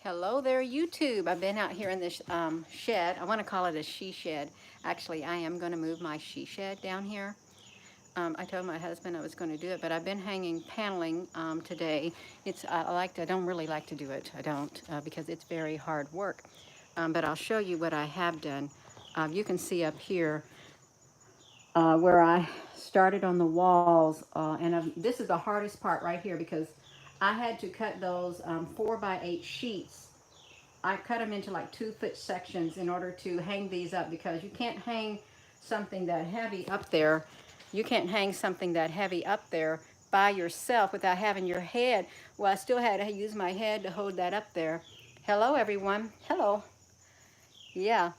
Hello there, YouTube. I've been out here in this shed. I want to call it a she shed. Actually, I am going to move my she shed down here. I told my husband I was going to do it, but I've been hanging paneling today. I don't really like to do it. I don't because it's very hard work. But I'll show you what I have done. You can see up here where I started on the walls, this is the hardest part right here because I had to cut those 4x8 sheets. I cut them into like 2-foot sections in order to hang these up because you can't hang something that heavy up there. You can't hang something that heavy up there by yourself without having your head. Well, I still had to use my head to hold that up there. Hello, everyone. Hello. Yeah.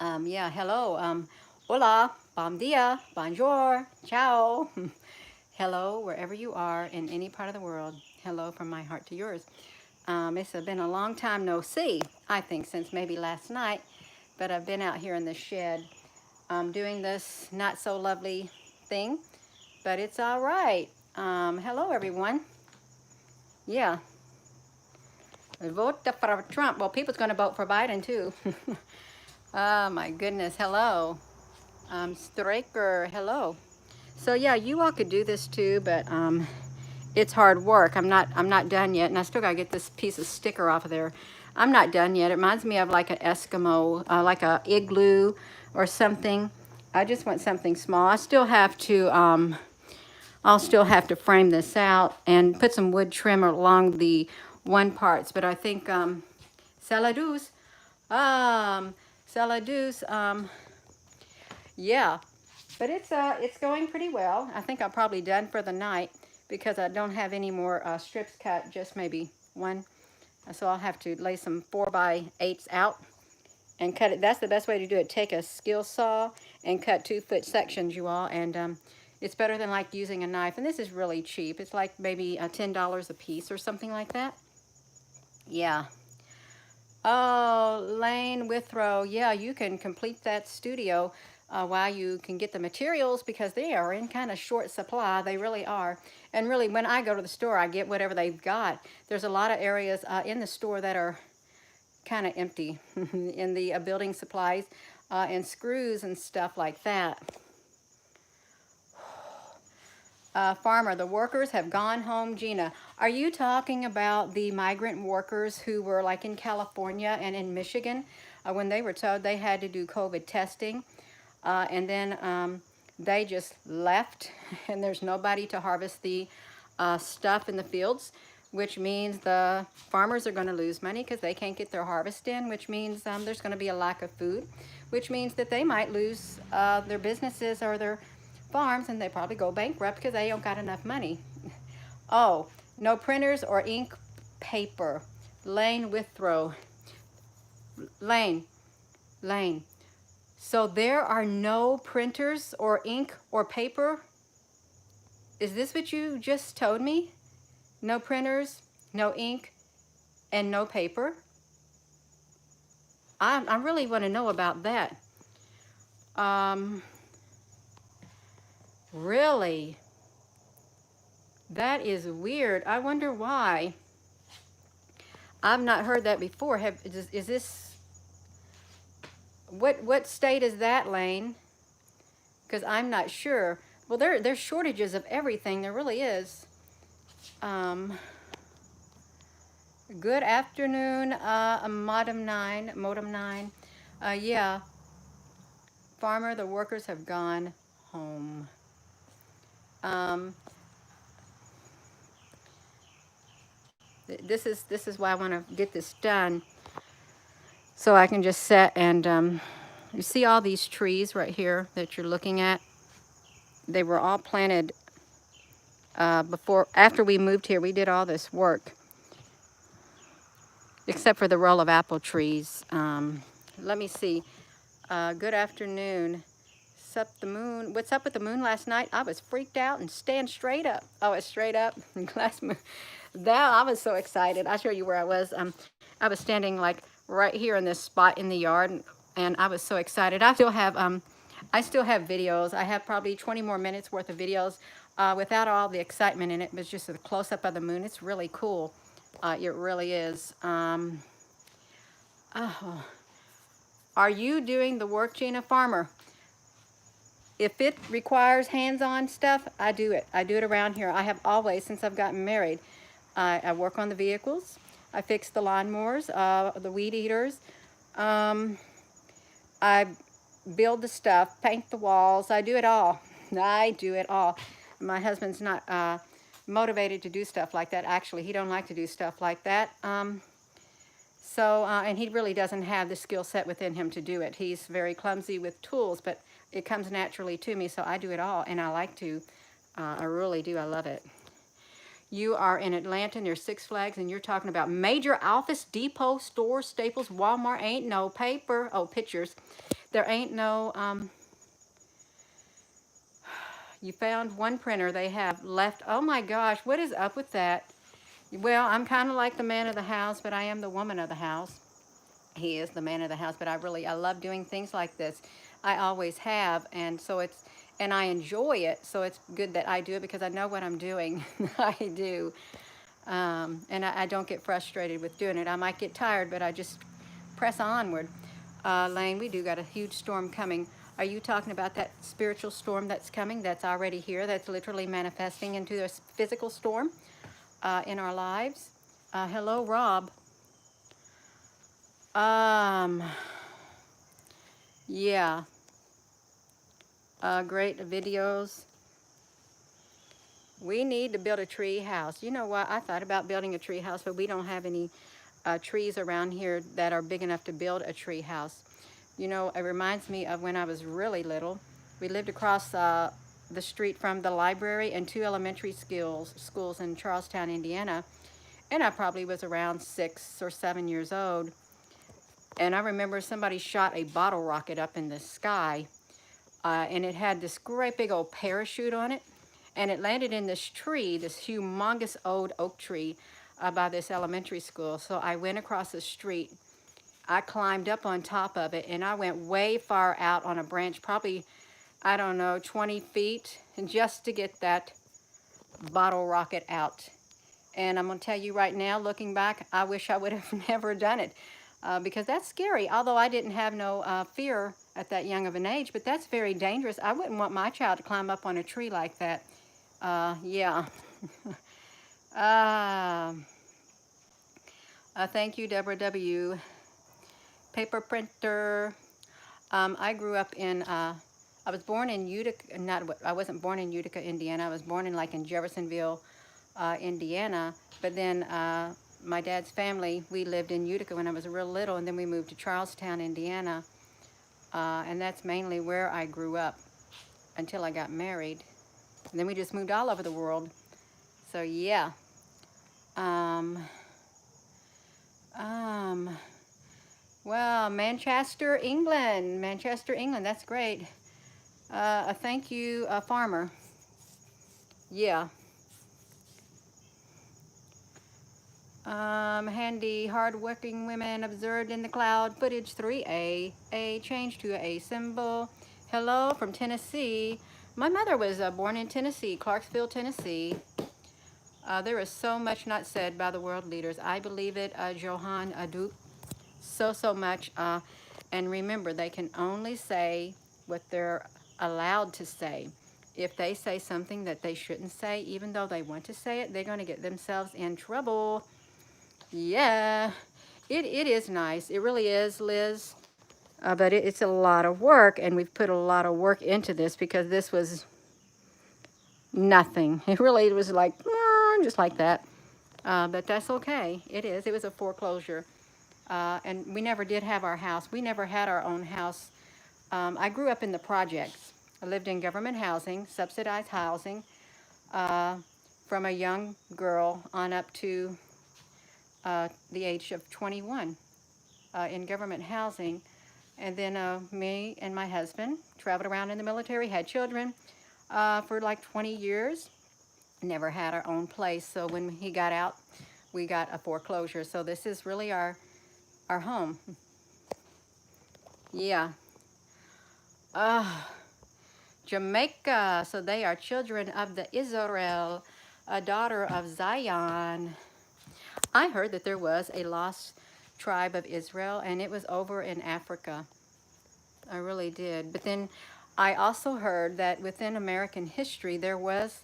Yeah, hello. Hola, bom dia, bonjour, ciao. Hello, wherever you are in any part of the world. Hello from my heart to yours. It's been a long time no see, I think, since maybe last night, but I've been out here in the shed doing this not so lovely thing, but it's all right. Hello, everyone. Yeah. Vote for Trump. Well, people's going to vote for Biden, too. Oh, my goodness. Hello. Straker. Hello. So, yeah, you all could do this, too, but it's hard work. I'm not done yet, and I still got to get this piece of sticker off of there. I'm not done yet. It reminds me of like an Eskimo, like a igloo or something. I just want something small. I still have to, I'll still have to frame this out and put some wood trim along the one parts. But I think, saladus, saladus, yeah. But it's going pretty well. I think I'm probably done for the night because I don't have any more strips cut, just maybe one. So I'll have to lay some 4x8s out and cut it. That's the best way to do it. Take a skill saw and cut 2-foot sections, you all. And it's better than like using a knife. And this is really cheap. It's like maybe $10 a piece or something like that. Yeah. Oh, Lane Withrow. Yeah, you can complete that studio while you can get the materials because they are in kind of short supply. They really are. And really, when I go to the store, I get whatever they've got. There's a lot of areas in the store that are kind of empty in the building supplies and screws and stuff like that. Farmer, the workers have gone home. Gina, are you talking about the migrant workers who were like in California and in Michigan when they were told they had to do COVID testing and then they just left and there's nobody to harvest the stuff in the fields, which means the farmers are going to lose money because they can't get their harvest in, which means there's going to be a lack of food, which means that they might lose their businesses or their farms, and they probably go bankrupt because they don't got enough money. Oh, no printers or ink paper. Lane Withrow. Lane. So there are no printers or ink or paper? Is this what you just told me? No printers, no ink, and no paper? I really want to know about that. Really? That is weird. I wonder why. I've not heard that before. Is this, what state is that, Lane? Because I'm not sure. Well, there's shortages of everything. There really is. Good afternoon, Modem 9. Yeah. Farmer, the workers have gone home. This is why I want to get this done, so I can just set and you see all these trees right here that you're looking at. They were all planted after we moved here. We did all this work, except for the row of apple trees. Let me see. Good afternoon. The moon. What's up with the moon last night? I was freaked out and stand straight up. Oh, it's straight up. Glass moon. That I was so excited. I'll show you where I was. I was standing like right here in this spot in the yard, and I was so excited. I still have videos. I have probably 20 more minutes worth of videos without all the excitement in it. It was just a close up of the moon. It's really cool. It really is. Oh. Are you doing the work, Gina Farmer? If it requires hands-on stuff, I do it. I do it around here. I have always, since I've gotten married. I work on the vehicles. I fix the lawnmowers, the weed eaters. Um, I build the stuff, paint the walls. I do it all. I do it all. My husband's not motivated to do stuff like that. Actually, he don't like to do stuff like that. And he really doesn't have the skill set within him to do it. He's very clumsy with tools, but it comes naturally to me, so I do it all, and I like to. I really do. I love it. You are in Atlanta near Six Flags, and you're talking about major office, depot, store, Staples, Walmart. Ain't no paper. Oh, pictures. There ain't no, you found one printer they have left. Oh my gosh, what is up with that? Well, I'm kind of like the man of the house, but I am the woman of the house. He is the man of the house, but I love doing things like this. I always have, and I enjoy it, so it's good that I do it because I know what I'm doing. I do. And I don't get frustrated with doing it. I might get tired, but I just press onward. Lane, we do got a huge storm coming. Are you talking about that spiritual storm that's coming, that's already here, that's literally manifesting into a physical storm in our lives? Hello, Rob. Yeah. Great videos. We need to build a tree house. You know what? I thought about building a tree house, but we don't have any trees around here that are big enough to build a tree house. You know, it reminds me of when I was really little. We lived across the street from the library and two elementary schools in Charlestown, Indiana. And I probably was around 6 or 7 years old. And I remember somebody shot a bottle rocket up in the sky. And it had this great big old parachute on it. And it landed in this tree, this humongous old oak tree by this elementary school. So I went across the street. I climbed up on top of it, and I went way far out on a branch, probably, I don't know, 20 feet, and just to get that bottle rocket out. And I'm going to tell you right now, looking back, I wish I would have never done it because that's scary. Although I didn't have no fear at that young of an age, but that's very dangerous. I wouldn't want my child to climb up on a tree like that. Yeah. Thank you, Deborah W. Paper printer. I grew up in, I was born in Utica, I wasn't born in Utica, Indiana. I was born in Jeffersonville, Indiana. But then my dad's family, we lived in Utica when I was real little, and then we moved to Charlestown, Indiana. And that's mainly where I grew up until I got married. And then we just moved all over the world. So yeah. Well, Manchester, England. Manchester, England. That's great. Thank you, Farmer. Yeah. Handy, hard-working women observed in the cloud. Footage 3A. A change to a symbol. Hello from Tennessee. My mother was born in Tennessee, Clarksville, Tennessee. There is so much not said by the world leaders. I believe it, Johan Aduk. So much. And remember, they can only say what they're allowed to say. If they say something that they shouldn't say, even though they want to say it, they're going to get themselves in trouble. Yeah, it is nice. It really is, Liz. But it's a lot of work, and we've put a lot of work into this because this was nothing. It really was like, just like that. But that's okay. It is. It was a foreclosure. And we never did have our house. We never had our own house. I grew up in the projects. I lived in government housing, subsidized housing, from a young girl on up to the age of 21 in government housing. And then me and my husband traveled around in the military, had children for like 20 years. Never had our own place. So when he got out, we got a foreclosure. So this is really our home. Yeah. Jamaica. So they are children of the Israel, a daughter of Zion. I heard that there was a lost tribe of Israel, and it was over in Africa. I really did. But then I also heard that within American history, there was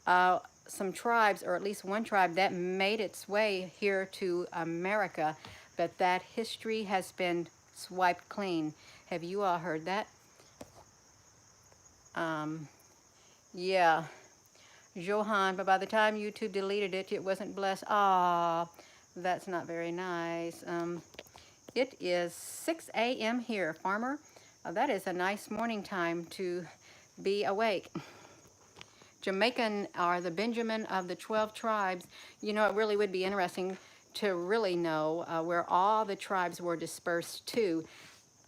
some tribes, or at least one tribe, that made its way here to America, but that history has been swiped clean. Have you all heard that? Um, yeah, Johan, but by the time YouTube deleted it, it wasn't blessed. Ah, that's not very nice. It is 6 a.m. here, farmer. That is a nice morning time to be awake. Jamaican are the Benjamin of the 12 tribes. You know, it really would be interesting to really know where all the tribes were dispersed to.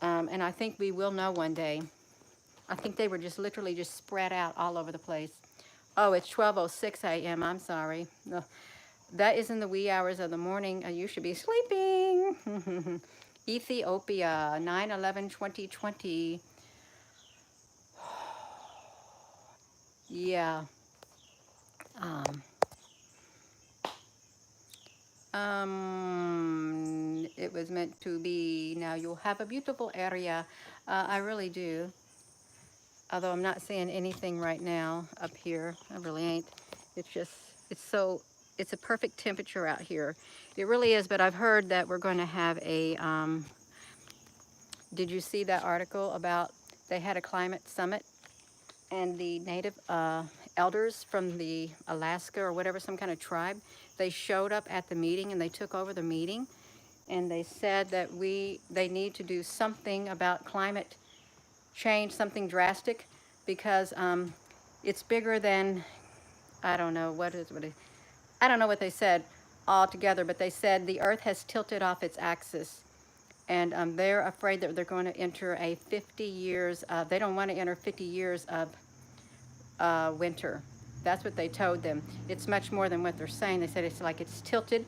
And I think we will know one day. I think they were just literally just spread out all over the place. Oh, it's 12:06 a.m. I'm sorry. No, that is in the wee hours of the morning. You should be sleeping. Ethiopia, 9/11/2020. Yeah. It was meant to be. Now you'll have a beautiful area. I really do. Although I'm not seeing anything right now up here. I really ain't. It's just, it's a perfect temperature out here. It really is, but I've heard that we're going to have a, did you see that article about they had a climate summit and the native elders from the Alaska or whatever, some kind of tribe, they showed up at the meeting and they took over the meeting, and they said that they need to do something about climate change, something drastic, because it's bigger than, I don't know I don't know what they said altogether, but they said the earth has tilted off its axis, and they're afraid that they're going to enter a 50 years of, they don't want to enter 50 years of winter. That's what they told them. It's much more than what they're saying. They said it's like it's tilted,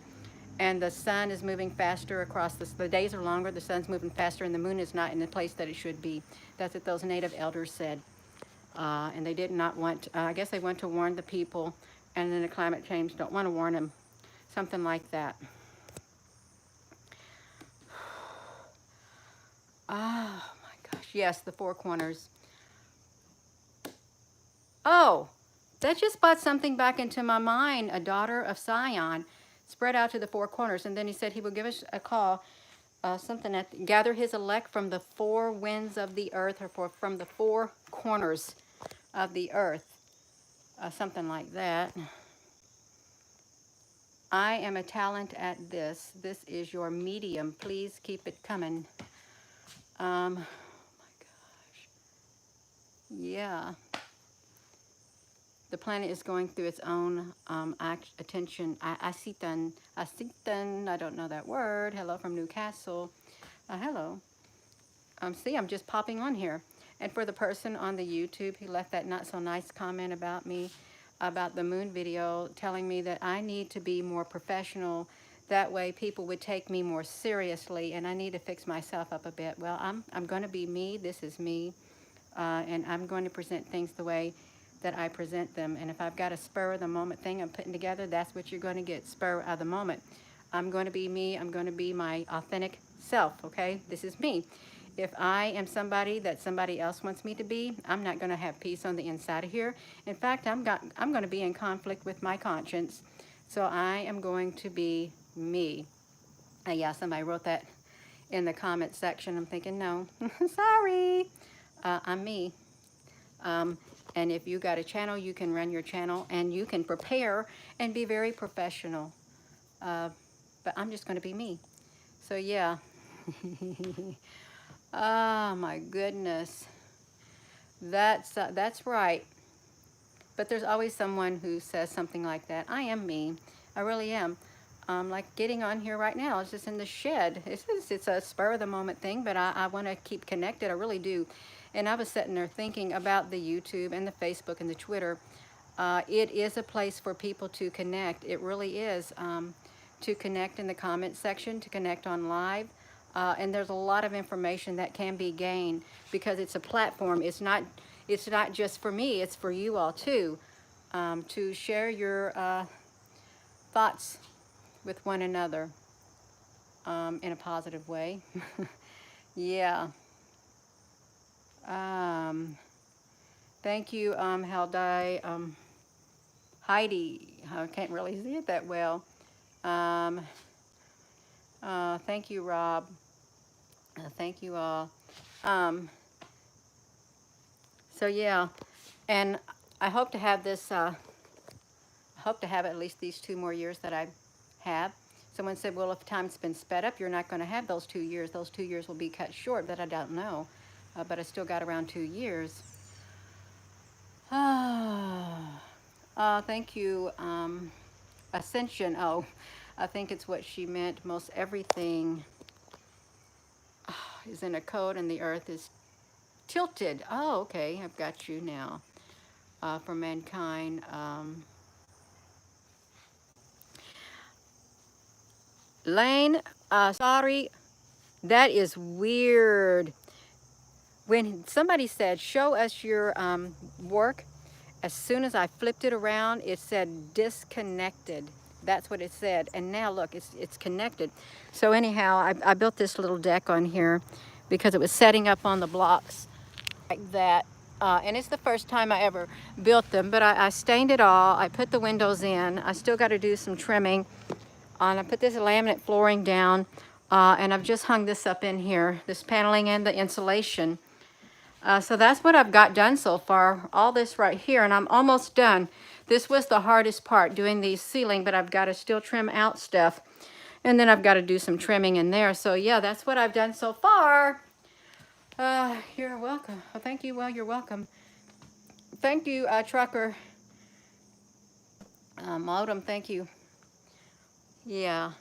and the sun is moving faster across the days are longer, the sun's moving faster, and the moon is not in the place that it should be. That's what those native elders said. And they did not want, I guess they want to warn the people, and then the climate change don't want to warn them. Something like that. Oh my gosh, yes, the Four Corners. Oh, that just brought something back into my mind. A daughter of Sion spread out to the four corners, and then he said he would give us a call, something at gather his elect from the four winds of the earth, or from the four corners of the earth, something like that. I am a talent at this. This is your medium. Please keep it coming. Oh my gosh. Yeah. The planet is going through its own attention. Asitan, I don't know that word. Hello from Newcastle. Hello. See, I'm just popping on here. And for the person on the YouTube who left that not so nice comment about me, about the moon video, telling me that I need to be more professional. That way people would take me more seriously, and I need to fix myself up a bit. Well, I'm going to be me. This is me. And I'm going to present things the way that I present them. And if I've got a spur of the moment thing I'm putting together, that's what you're going to get, spur of the moment. I'm going to be me. I'm going to be my authentic self, okay? This is me. If I am somebody that somebody else wants me to be, I'm not going to have peace on the inside of here. In fact, I'm going to be in conflict with my conscience. So I am going to be me. Yeah, somebody wrote that in the comment section. I'm thinking, no, sorry. I'm me. And if you got a channel, you can run your channel, and you can prepare and be very professional. But I'm just going to be me. So yeah. Oh my goodness. That's right. But there's always someone who says something like that. I am me. I really am. Like getting on here right now. It's just in the shed. It's a spur of the moment thing, but I want to keep connected. I really do. And I was sitting there thinking about the YouTube and the Facebook and the Twitter. It is a place for people to connect. It really is. To connect in the comment section, to connect on live. And there's a lot of information that can be gained because it's a platform. It's not just for me. It's for you all too. To share your thoughts with one another in a positive way. Yeah. Thank you, Haldai. Heidi, I can't really see it that well. Thank you, Rob. Thank you all. So yeah, and I hope to have this, I hope to have at least these 2 more years that I have. Someone said, well, if time's been sped up, you're not going to have those 2 years. Those 2 years will be cut short, but I don't know. But I still got around 2 years. Thank you, Ascension. Oh, I think it's what she meant. Most everything is in a code and the earth is tilted. Oh, okay, I've got you now. For mankind. Lane, sorry, that is weird. When somebody said, show us your work, as soon as I flipped it around, it said disconnected. That's what it said. And now look, it's connected. So anyhow, I built this little deck on here because it was setting up on the blocks like that. And it's the first time I ever built them, but I stained it all. I put the windows in. I still got to do some trimming. And I put this laminate flooring down, and I've just hung this up in here, this paneling and the insulation. So that's what I've got done so far, all this right here, and I'm almost done. This was the hardest part, doing the ceiling, but I've got to still trim out stuff. And then I've got to do some trimming in there. So yeah, that's what I've done so far. You're welcome. Oh, thank you. Well, you're welcome. Thank you, Trucker. Modem, thank you. Yeah.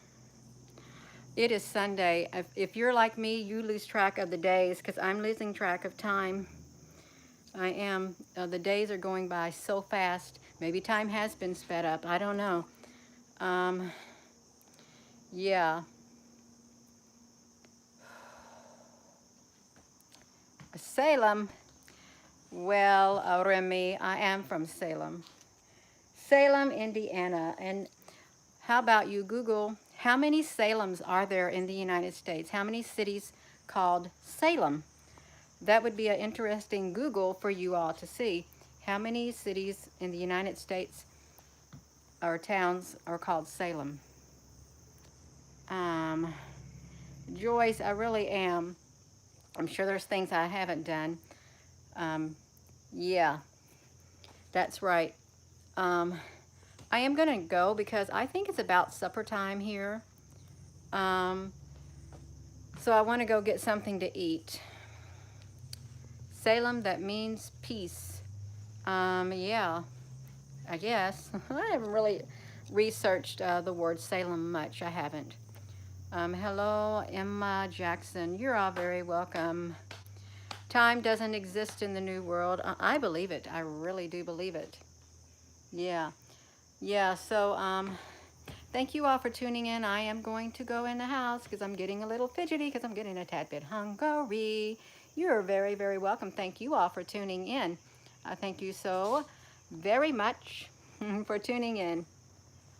It is Sunday. If you're like me, you lose track of the days because I'm losing track of time. I am. The days are going by so fast. Maybe time has been sped up. I don't know. Yeah. Salem. Well, Remy, I am from Salem. Salem, Indiana. And how about you Google, how many Salems are there in the United States? How many cities called Salem? That would be an interesting Google for you all to see. How many cities in the United States or towns are called Salem? Joyce, I really am. I'm sure there's things I haven't done. Yeah, that's right. I am going to go because I think it's about supper time here. So I want to go get something to eat. Salem, that means peace. Yeah, I guess. I haven't really researched the word Salem much. I haven't. Hello, Emma Jackson. You're all very welcome. Time doesn't exist in the new world. I believe it. I really do believe it. Yeah. Yeah, so thank you all for tuning in. I am going to go in the house because I'm getting a little fidgety because I'm getting a tad bit hungry. You're very, very welcome. Thank you all for tuning in. Thank you so very much for tuning in.